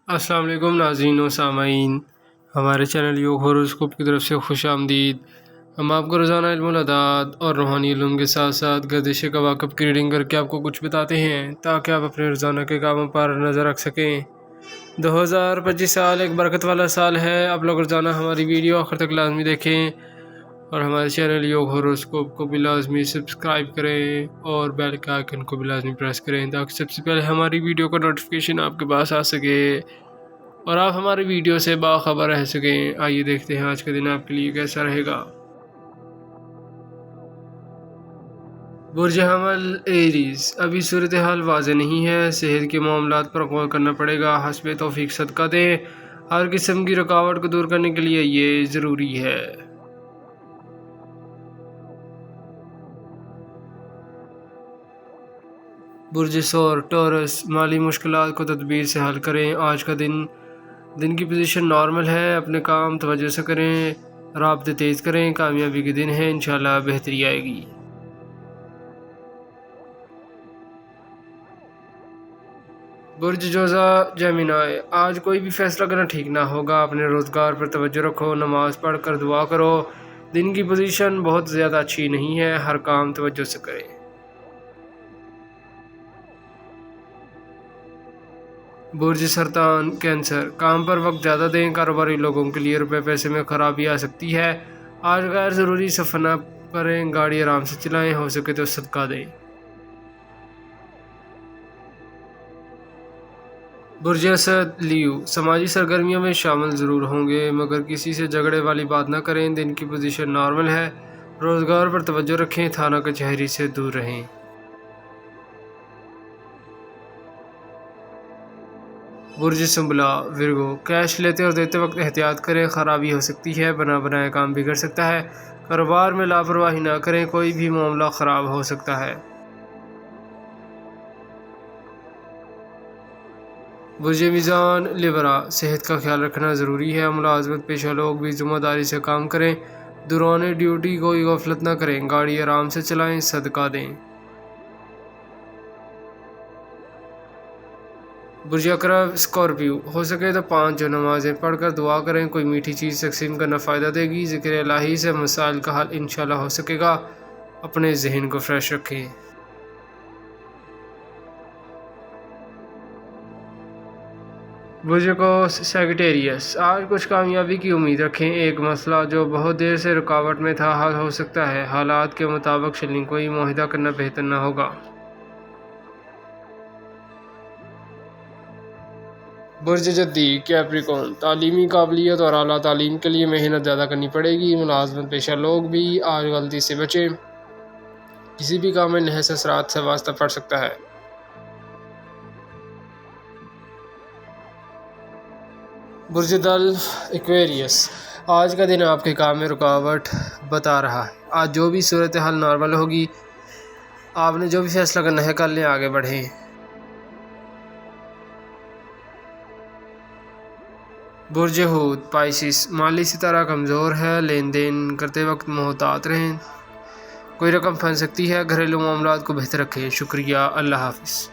अस्सलाम वालेकुम नाज़रीन व सामाईन, हमारे चैनल योग होरोस्कोप की तरफ से खुश आमदीद। हम आपको रोज़ाना इल्मुल अदात और रूहानी इल्म के साथ साथ गर्दिश कवाकब की रीडिंग करके आपको कुछ बताते हैं ताकि आप अपने रोज़ाना के कामों पर नज़र रख सकें। 2025 साल एक बरकत वाला साल है। आप लोग रोज़ाना हमारी वीडियो आखिर तक लाजमी देखें और हमारे चैनल योग होरोस्कोप को भी लाजमी सब्सक्राइब करें और बेल के आइकन को भी लाजमी प्रेस करें ताकि सबसे पहले हमारी वीडियो का नोटिफिकेशन आपके पास आ सके और आप हमारी वीडियो से बाखबर रह सकें। आइए देखते हैं आज का दिन आपके लिए कैसा रहेगा। बुर्ज हमल एरीज, अभी सूरत हाल वाज़ेह नहीं है। सेहत के मामलात पर गौर करना पड़ेगा। हस्बे तौफीक सदका दें। हर किस्म की रुकावट को दूर करने के लिए ये ज़रूरी है। बुर्ज सौर टॉरस, माली मुश्किलात को तदबीर से हल करें। आज का दिन की पोजीशन नॉर्मल है। अपने काम तवज्जो से करें, राब्ते तेज़ करें। कामयाबी के दिन है, इंशाल्लाह बेहतरी आएगी। बुर्ज जोज़ा जेमिनाई, आज कोई भी फैसला करना ठीक ना होगा। अपने रोज़गार पर तवज्जो रखो, नमाज पढ़ कर दुआ करो। दिन की पोजीशन बहुत ज़्यादा अच्छी नहीं है, हर काम तवज्जो से करें। बुर्ज सरतान कैंसर, काम पर वक्त ज़्यादा दें। कारोबारी लोगों के लिए रुपए पैसे में खराबी आ सकती है। आज गैर ज़रूरी सफ़र न करें, गाड़ी आराम से चलाएं, हो सके तो सदका दें। बुर्ज असद लियो, समाजी सरगर्मियों में शामिल ज़रूर होंगे मगर किसी से झगड़े वाली बात ना करें। दिन की पोजीशन नॉर्मल है। रोज़गार पर तवज्जो रखें, थाना कचहरी से दूर रहें। बुर्ज संबला विरगो, कैश लेते और देते वक्त एहतियात करें, खराबी हो सकती है। बना बनाया काम बिगड़ सकता है। कारोबार में लापरवाही ना करें, कोई भी मामला ख़राब हो सकता है। बुर्ज मीज़ान लिबरा, सेहत का ख्याल रखना ज़रूरी है। मुलाजमत पेशा लोग भी ज़िम्मेदारी से काम करें। दौरान ड्यूटी कोई गफलत ना करें, गाड़ी आराम से चलाएं, सदका दें। बुर्ज अकरब स्कॉर्पियो, हो सके तो 5 नमाज़ें पढ़कर दुआ करें। कोई मीठी चीज़ तकसीम करना फ़ायदा देगी। ज़िक्र इलाही से मसाइल का हल इंशाल्लाह हो सकेगा। अपने जहन को फ्रेश रखें। बुर्ज को सैगिटेरियस, आज कुछ कामयाबी की उम्मीद रखें। एक मसला जो बहुत देर से रुकावट में था हल हो सकता है। हालात के मुताबिक चलने, कोई मुआहिदा करना बेहतर ना होगा। बुर्ज जद्दी कैप्रिकॉर्न, तालीमी काबिलियत और आला तालीम के लिए मेहनत ज़्यादा करनी पड़ेगी। मुलाजमत पेशा लोग भी आज गलती से बचें, किसी भी काम में नहस असरात से वास्ता पड़ सकता है। बुर्ज दल एक्वेरियस, आज का दिन आपके काम में रुकावट बता रहा है। आज जो भी सूरत हाल नॉर्मल होगी, आपने जो भी फैसला करना है कर लें, आगे बढ़ें। बुर्ज हूत पाइसिस, माली सितारा कमज़ोर है। लेन देन करते वक्त मोहतात रहें, कोई रकम फंस सकती है। घरेलू मामलात को बेहतर रखें। शुक्रिया, अल्लाह हाफ़िज़।